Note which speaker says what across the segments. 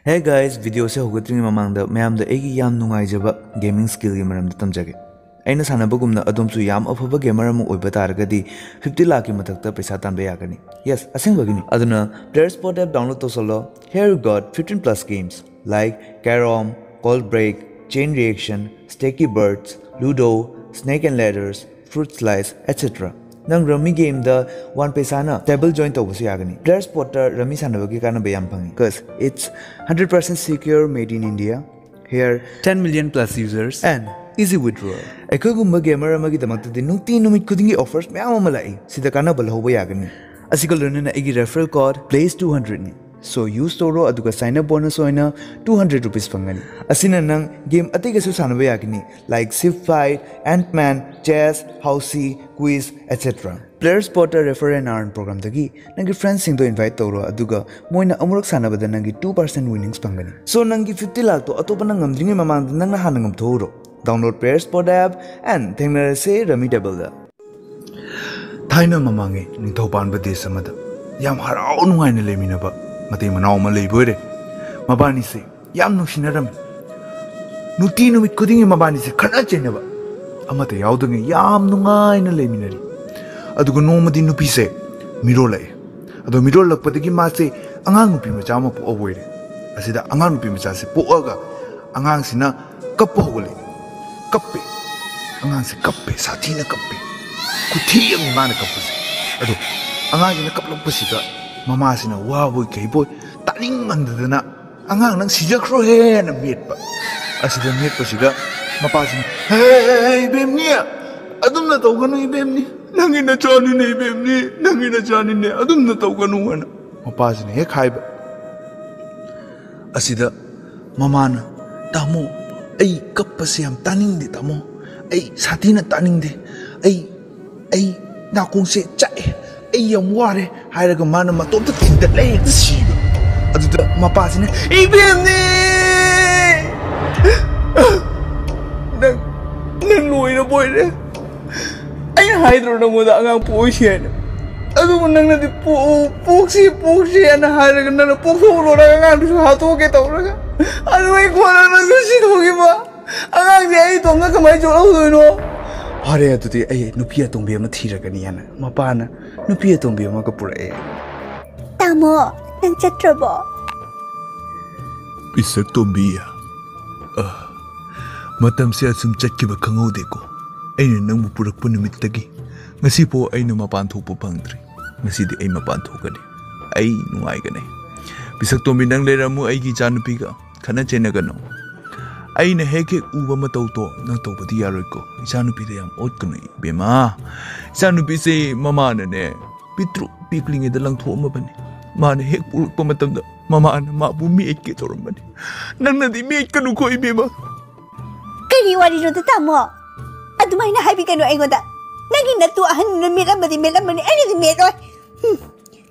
Speaker 1: Hey guys, video se hogatring mamangda mayam da egi yam nungaijaba gaming skill gi maram da tamjage. Aina sanabagumna adumsu yam afaba gamer amu oiba taragadi 50 lakh ki mathakta paisa tanba yagani. Yes, asengwagini. Aduna Playerzpot app download tosalo. Here you got 15 plus games like Carom, Cold Break, Chain Reaction, Sticky Birds, Ludo, Snake and Ladders, Fruit Slice, etc. Nang Rummy game the one paisana table join tobusu yagani. Playerzpot Rummy sanabagi kana bayam pangi. Cause it's 100% secure, made in India. Here 10 million plus users and easy withdrawal. Ekogumba gamer amagi damakta nungti numit kudingi offers mayam amalai. Sida kana balhoba yagani. Asikal na egi referral code Plays200 ni. So use toro aduga sign up bonus oina 200 rupees fangani. Asina nang game atiga su sanaba yagani like Sip Fight, Ant-Man, Chess, Housie Quiz, etc. Playerzpot refer and earn program dagi nangi friends sing to invite toro aduga moina amurak sanaba da nangi 2% winnings fangani. So nangi 50 lakh to atopa nang ngamdringi mamang nang na hanangam thoro. Download Playerzpot app and thengnara se Rummy table da. Thaina mamangi ningthaupan ba desh amada yam harau nungaina leminaba Mati manau malay boire. Mabani se yam nushinaram. Nuti numit kudingi mabani se khana chenaba. Amate yaudungi yam nungai na leminari. Adugo nomadi nupi se miro lay. Ado miro lakpadagi ma se angang nupi macha ma po boire. Asida angang nupi macha se po aga angang sina kappo hole. Kappe. Angang se kappe sathi na kappe. Kuthi ang mana kappe se. Ado angang sina kaplak pasida. Mama sina wow boy kay boy taning mandana angang nang sijakro he na mietpa asida mietpa siga mapa sina hey bem niya adum na taw kanu ibem ni nangina chani ne ibem ni nangina chani ne adum na taw kanu ana mapa sina he khaiba asida mama na tamo ai kappa se am taning de tamo ai satina taning de ai na kong se chai Ayam ware, hai raga mana matom tu tidak leh tu siapa. Aduh tu mapa sini, ibem ni. Nang nuai na boy ni. Ayah hai terus nak muda angang puisian. Aduh nang nanti puksi anak hai raga nang puksi orang angang tu hatu ke tahu raga. Aduh ay kuara nang tu sih tu gimana? Angang dia itu nggak kemai jual tu no. Hare atu ti ai nupia tongbi ama thiragani yana mapana nupia tongbi ama ka purai
Speaker 2: tamo nang chatrabo
Speaker 3: pisak tombiya matam se asum chakkiba khangode ko aina nang purak pu numit tagi ngasi po aina mapan thopu pangdri ngasi di ai mapan thokani ai nuai gane pisak tombi nang leramu ai gi janupi ga khana chena gano aina heke uba matau to nang to badi yaroiko isanupi de yam otkanu bema isanupi se mama ne pitru piklinge da lang tho ma bani man hek puluk pamatam da mama na ma bu mi ek ke torum bani nang na di mi ek kanu ko ibema
Speaker 2: kani wari ro tamo adumai na habi kanu ai goda nagi na tu ahan na melamani ani di meroi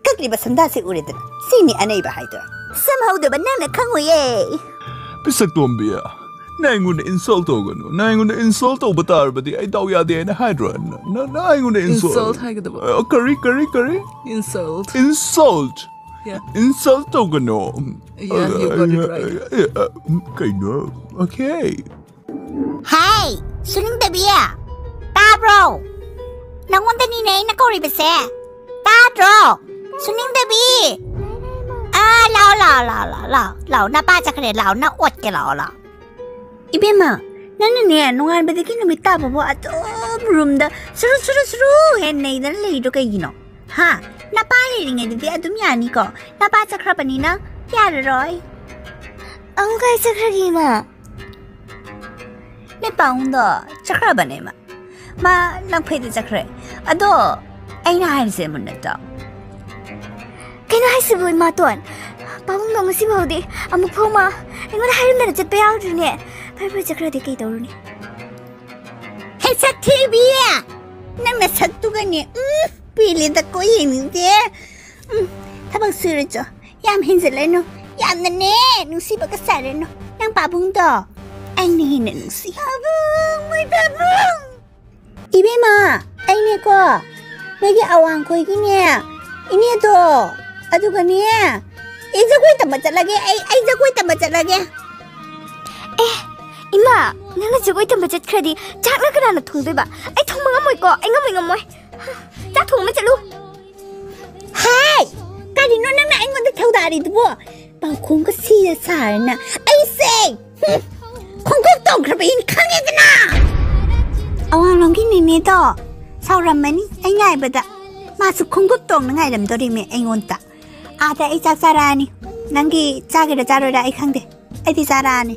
Speaker 2: kakri basanda se ure da sini anai ba haito somehow da banana na kangoye
Speaker 3: pisak tombiya Naingun insult ogano. Naingun insult obatar badi ay daw yade na hydra. Naingun insult.
Speaker 4: Insult
Speaker 3: Curry.
Speaker 4: Insult.
Speaker 3: Yeah. Insult ogano.
Speaker 4: Yeah, you got it right.
Speaker 3: Kind of. Okay.
Speaker 2: Hey, suning tabiya. Tabro. Nangunta ni nay na kori base. Tabro. Suning tabi. Lao na pa chakre lao na ot ke lao la. Ibema, nana niya nungan ba dikin numita pa po at room da suru hen na idan lalo kay gino. Ha, napali rin nga diti at dumyani ko. Napasakra pa nina, yara roy. Ang kay sakra gima. Nepaung do, sakra ba nema? Ma, lang pwede sakra. Ado, ay naharise mo na to. Kaya nahaisiboy ma tuan. Paung do masibaw di, amok po ma. Ay mo naharim na natit pa yaw rin eh. Pero sakra di kayo tawro ni. Hey, sa TV ya! Nang nasagto ka niya. Pilit ako yun, hindi. Tabang surat siya. Yam hinsala no. Yam na ne. Nung si pagkasara no. Nang pabong do. Ay nihin na nung si. Pabong! May pabong! Ibe ma. Ay niya ko. Nagi awang ko niya. Ini to. Ato ka niya. Jagoi तब चलगे जगोई तब चलगे ए इमा नंग जगोई तब चलखरदी चाकना कनाना थोंदेबा आई थोंबा ngमोइको आई ngमोइ चा थोंबा चलु हाय कारिनो नंगना आइंगोंदा थौदारिदुबो पाखोंग सिया सारना आई से खोंगोक तोंखरबइन खांगेदना अवांगलोंगी निनेदो सावरमनी आई ngaibada मासु खोंगोक तोंग ngaइरमदोरिमे आइंगोंता आदा आई चाक चारानी नंगी चागेरा चारोरा आई खांगदे आइदि चारानी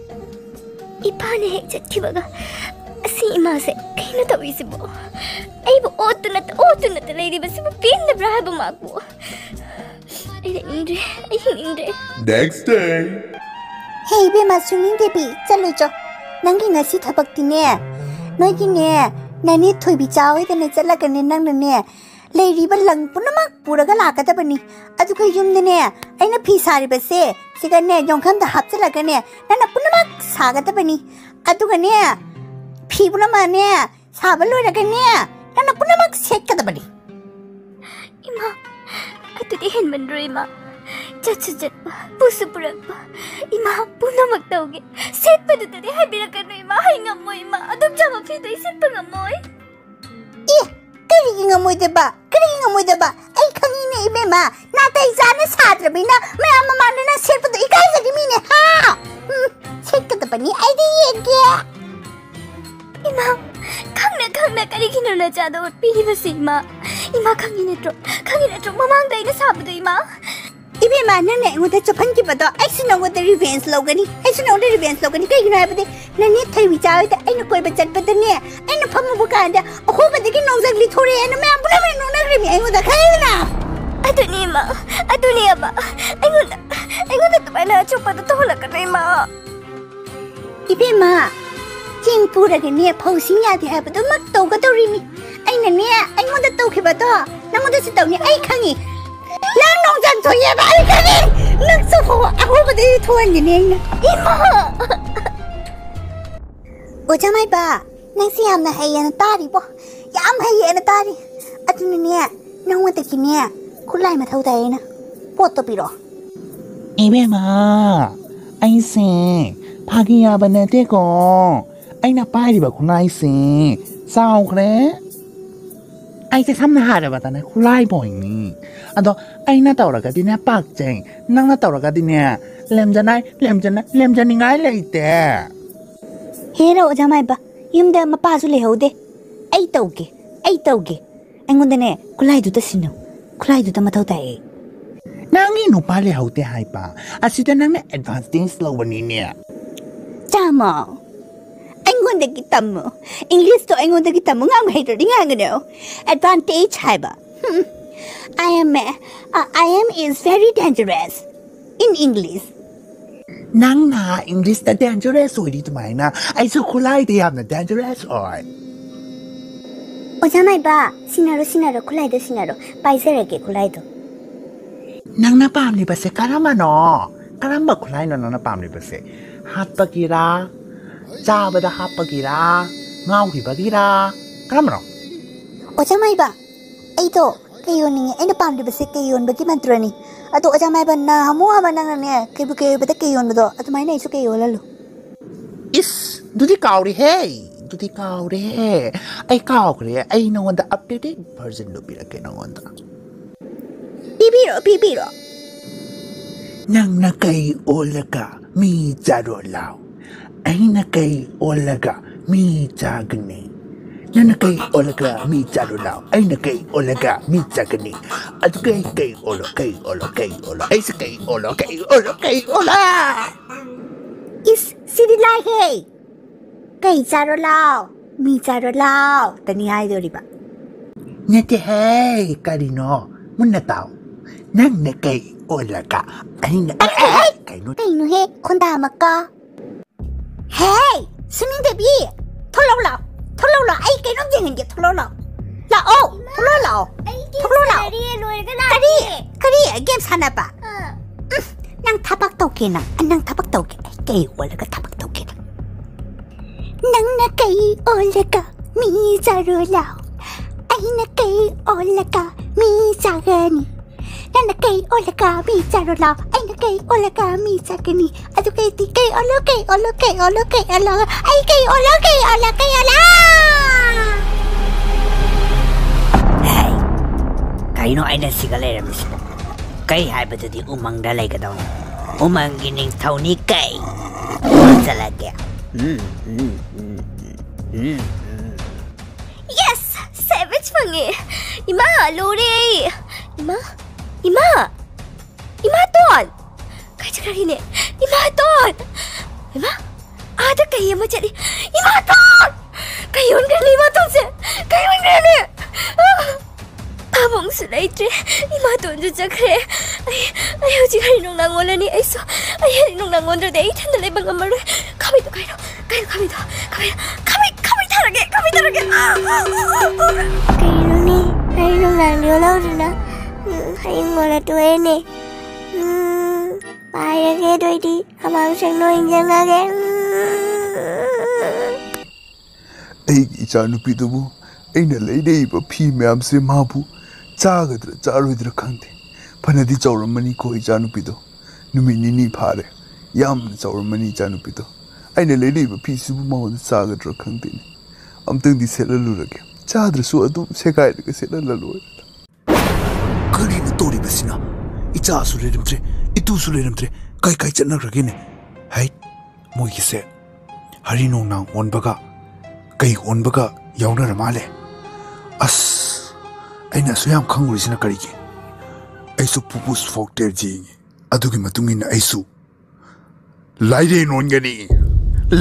Speaker 2: इपाने हेक चटखिबगा असि इमासे कहिनो तबिसिबो आइबो ओतुनत लेरिबसिबो पेनदब्रा हाबो माकबो
Speaker 3: Next day.
Speaker 2: Hey, Bema swimming baby, chalo cho. Nangi ngasi thapakti ne. Noi ki ne, nani thoi bi chawi de ne chala ka ne nang ne. Leiri ba lang punamak puraga lakata bani. Adu ka yum de ne. Aina phi sari ba se. Siga ne jongkham da hap chala ka ne. Nana punamak sagata bani. Adu ka ne. Phi punama ne. Sabalo ra ka ne. Nana punamak sek ka bani. Ima अतुदी हेनमनरो इमा चचचटपा पुसुपुरकपा इमा पुनमक तौगे सेटपदुतदि हाइबिरकनो इमा हाइंगमो इमा अदुम जामा फिदै सेटपंगमोय ए करिगि ngमोइदबा आई खंगिने इबेमा नातै जाने साद्रबिना मया ममानना सेटपदु इकाइजदि मिने हा सेटकदबनि आइदि येगे इमा खांना करिगिनो न जादो पिरिबसि इमा खांगी नेट्रो ममांग दाइना साबदो इमा इबे मानना ने उदा चफन की बदो ऐसे नंगोदा रिवेंज लोगनी कइगिनो हाबदे ननि थै विचारदा आइना कोइ बचत बदने आइना फमु बुकांदा अखो बदगी नोंजगली थोरे न मैं बुला में नोनगरी में आइना खाइना अदुनी अबा आइना तबाना चोपदा तोला कनै मा इबे मा चिंग पुरगे ने फौसिंग यादि हाबदो मत तौगदौरिमी आइना ने आइना तौखिबदो नंगोदा सि तौनी आई खंगी Lang nong jan thoye ba ai kani lang so ho aho ba de thon ni ne ima Oja mai ba nang si am na hayana tari bo yam hayana tari atuni ne nang wa ta ki ne khulai ma thau dai na pot to pi ro
Speaker 5: Ibe ma ai se phagi ya ba ne te ko ai na pai ri ba khulai se sao khre ai sẽ xăm na ra ba ta na khulai boy ni ado ai na tàu ra ka di na pak cheng nang na tàu ra ka di ne lem janai ngai le te
Speaker 2: he ro oja mai ba yum da ma pa su le ho de ai tauge ai ngon de ne khulai du ta sino khulai du ta ma thau dai
Speaker 5: nang ni no pa le ho te hai pa asi ta nang na advanced things lo ni ne
Speaker 2: chama anh de kitam English to anh de kitam ngam hater ngang no advantage haiba I am is very dangerous in English
Speaker 5: nang na English ta dangerous oi di mai na ai so khulai de am na dangerous oi
Speaker 2: oja mai ba sinaro khulai do sinaro paisere ke khulai do
Speaker 5: nang na pam ni ba se karama khulai no nang na pam ni ba se hat pa kira Jabada hapagira, ngauhibagira, karamro.
Speaker 2: Oja mai ba, aito kayon ni, ay napam di ba si kayon bagi mantrani. Ato oja mai ba na hamu haba nang ne, kayo bata kayon ba do, ato mai na iso kayo lalo.
Speaker 5: Is, dudi kauri hey, ay kauri, ay nangwanda updated version lo pira kay nangwanda.
Speaker 2: Bibiro.
Speaker 5: Nang nakay olaga, mi jaro lao. Ay na kay olaga mi jagni na kay olaga mi jarulaw ay na kay olaga mi jagni at kay olo ay sa kay olo
Speaker 2: is sidilay hey kay jarulaw mi jarulaw tani ay do riba
Speaker 5: nete hey karino muna tao nang na kay olaga ay na kay
Speaker 2: no he konda maka Hey, suning baby, tholo lao, ai cái nó gì hình tholo lao, kari, game sana ba? Nang tapak tau kena, kay wala ka tapak tau kena. Nang na kay wala ka, mi jaro lao, ay na kay wala ka, mi jagani. Nana kay olaka mi charola. Ay na kay olaka mi chakani. Adu kay ti kay olo. Ay kay olo. Hey. Kay no ay nasigalera mis. Kay hay batudi umang dalay ka daw. Umang gining taw ni kay. Talaga. Yes! Savage fangi! Ima, lori! Ima ton! Kaya cakap gini, Ima ton! Ima? Ada kaya macam ni? Ima ton! Kayun ka ni Ima ton se! Kayun ka ni! Pabong sulay tre, Ima ton jo cakap. Ayaw jika rinong nangon ni aiso. Ayaw rinong nangon ro de itan dalay bang amar. Kami to. Kami tarage. Kayo ni, rinong nangyolaw na. Hayong wala to ni. Paya ke doi di, amang sang noin jang again.
Speaker 3: Ay ichanupi tubu ay na lady ba phi myam se mabu chagadra charoidra khangte phanadi chauramani ko ichanupi do numi nini phare yam chauramani ichanupi do ay na lady ba phi subu ma chagadra khangte ni amtang di selalu rage chadra su adum sekai de selalu kari na tori basina icha su leremtre itu su leremtre kai chana rage ne hai moi se hari no nang on baga kai on baga yauna ramale as aina suyam khanguri sina kari ki aisu pupus folktale ji adugi matungin aisu laide non gani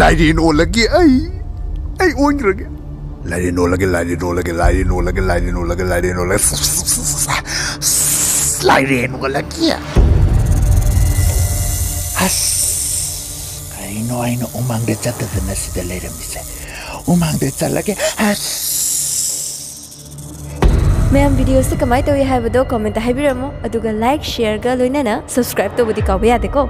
Speaker 3: laide no lagi ai on rage laide no lagi laide no lagi
Speaker 5: as aino umang de chata de nasi de lere mise umang de chalage as
Speaker 6: ma'am video से कमाई तो ये है वो दो comment है भी रमो अदुगा like share का लोइना ना सब्सक्राइब तो बुद्धि का भी याद देखो